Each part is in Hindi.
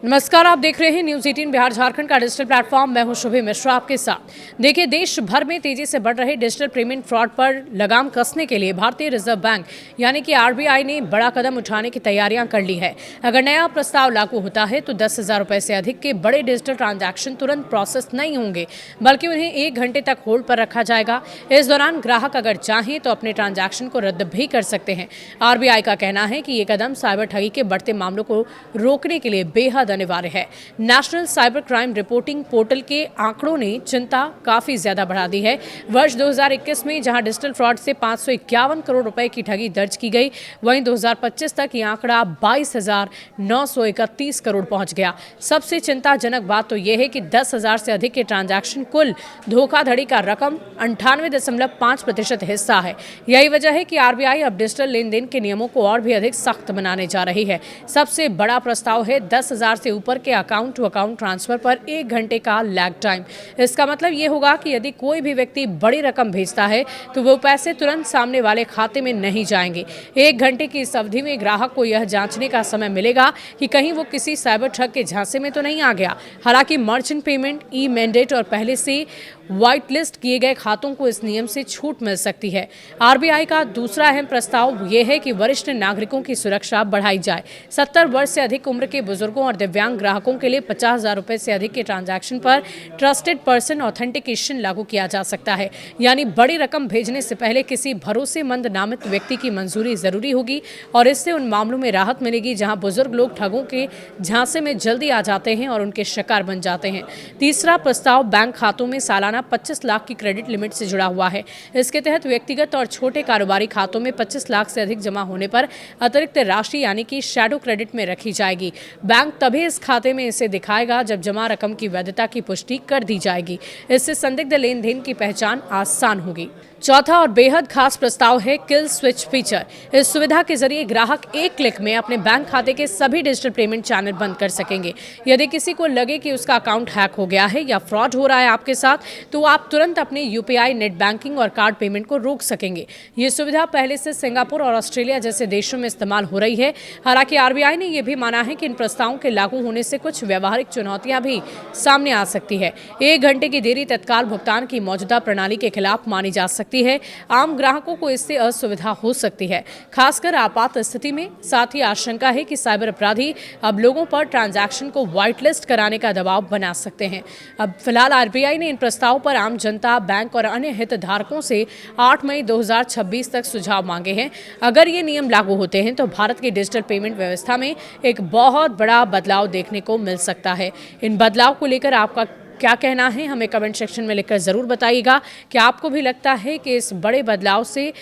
नमस्कार, आप देख रहे हैं न्यूज 18 बिहार झारखंड का डिजिटल प्लेटफॉर्म। मैं हूं शुभी मिश्रा आपके साथ। देखिए, देश भर में तेजी से बढ़ रहे डिजिटल पेमेंट फ्रॉड पर लगाम कसने के लिए भारतीय रिजर्व बैंक यानी कि आरबीआई ने बड़ा कदम उठाने की तैयारियां कर ली है। अगर नया प्रस्ताव लागू होता है तो 10,000 रुपए से अधिक के बड़े डिजिटल ट्रांजैक्शन तुरंत प्रोसेस नहीं होंगे, बल्कि उन्हें 1 घंटे तक होल्ड पर रखा जाएगा। इस दौरान ग्राहक अगर चाहें तो अपने ट्रांजैक्शन को रद्द भी कर सकते हैं। आरबीआई का कहना है कि ये कदम साइबर ठगी के बढ़ते मामलों को रोकने के लिए बेहद अनिवार्य है। National cyber crime reporting portal के आंकड़ों ने चिंता काफी ज्यादा बढ़ा दी है। वर्ष 2021 में जहां डिजिटल फ्रॉड से 551 करोड़ रुपए की ठगी दर्ज की गई, वहीं 2025 तक ये आंकड़ा 22,931 करोड़ पहुंच गया। सबसे चिंताजनक बात तो यह है कि 10,000 से अधिक के ट्रांजैक्शन कुल धोखाधड़ी का रकम 98.5% हिस्सा है। यही वजह है कि आरबीआई अब डिजिटल लेन देन के नियमों को और भी अधिक सख्त बनाने जा रही है। सबसे बड़ा प्रस्ताव है 10,000 से ऊपर के अकाउंट टू अकाउंट ट्रांसफर पर 1 घंटे का लैग टाइम। इसका मतलब ये होगा कि यदि कोई भी व्यक्ति बड़ी रकम भेजता है तो वो पैसे तुरंत सामने वाले खाते में नहीं जाएंगे। 1 घंटे की इस अवधि में ग्राहक को यह जांचने का समय मिलेगा कि कहीं वो किसी साइबर ठग के झांसे में तो नहीं आ गया। हालांकि मर्चेंट पेमेंट, ई मैंडेट और पहले से व्हाइट लिस्ट किए गए खातों को इस नियम से छूट मिल सकती है। आरबीआई का दूसरा अहम प्रस्ताव यह है कि वरिष्ठ नागरिकों की सुरक्षा बढ़ाई जाए। 70 वर्ष से अधिक उम्र के बुजुर्गों और दिव्यांग ग्राहकों के लिए 50,000 रुपए से अधिक के ट्रांजैक्शन पर ट्रस्टेड पर्सन ऑथेंटिकेशन लागू किया जा सकता है। यानी बड़ी रकम भेजने से पहले किसी भरोसेमंद नामित व्यक्ति की मंजूरी जरूरी होगी और इससे उन मामलों में राहत मिलेगी जहां बुजुर्ग लोग ठगों के झांसे में जल्दी आ जाते हैं और उनके शिकार बन जाते हैं। तीसरा प्रस्ताव बैंक खातों में सालाना 25 लाख की क्रेडिट लिमिट से जुड़ा हुआ है। इसके तहत व्यक्तिगत और छोटे कारोबारी खातों में 25 लाख से अधिक जमा होने पर अतिरिक्त राशि यानी कि शैडो क्रेडिट में रखी जाएगी। बैंक तभी इस खाते में इसे दिखाएगा जब जमा रकम की वैधता की पुष्टि कर दी जाएगी। इससे संदिग्ध लेन देन की पहचान आसान होगी। चौथा और बेहद खास प्रस्ताव है किल स्विच फीचर। इस सुविधा के जरिए ग्राहक 1 क्लिक में अपने बैंक खाते के सभी डिजिटल पेमेंट चैनल बंद कर सकेंगे। यदि किसी को लगे कि उसका अकाउंट हैक हो गया है या फ्रॉड हो रहा है आपके साथ, तो आप तुरंत अपने यूपीआई, नेट बैंकिंग और कार्ड पेमेंट को रोक सकेंगे। ये सुविधा पहले से सिंगापुर और ऑस्ट्रेलिया जैसे देशों में इस्तेमाल हो रही है। हालांकि आरबीआई ने यह भी माना है कि इन प्रस्तावों के लागू होने से कुछ व्यवहारिक चुनौतियां भी सामने आ सकती है। 1 घंटे की देरी तत्काल भुगतान की मौजूदा प्रणाली के खिलाफ मानी जा सकती है। आम ग्राहकों को इससे असुविधा हो सकती है, खासकर आपात स्थिति में। साथ ही आशंका है कि साइबर अपराधी अब लोगों पर ट्रांजैक्शन को व्हाइट लिस्ट कराने का दबाव बना सकते हैं। अब फिलहाल आरबीआई ने इन प्रस्तावों पर आम जनता, बैंक और अन्य हितधारकों से 8 मई 2026 तक सुझाव मांगे हैं। अगर ये नियम लागू होते हैं तो भारत की डिजिटल पेमेंट व्यवस्था में एक बहुत बड़ा बदलाव देखने को मिल सकता है। इन बदलाव को लेकर आपका क्या कहना है, हमें कमेंट सेक्शन में लिखकर ज़रूर बताइएगा। क्या आपको भी लगता है कि इस बड़े बदलाव से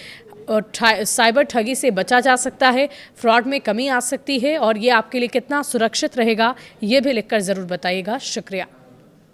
साइबर ठगी से बचा जा सकता है, फ्रॉड में कमी आ सकती है और ये आपके लिए कितना सुरक्षित रहेगा, ये भी लिखकर ज़रूर बताइएगा। शुक्रिया।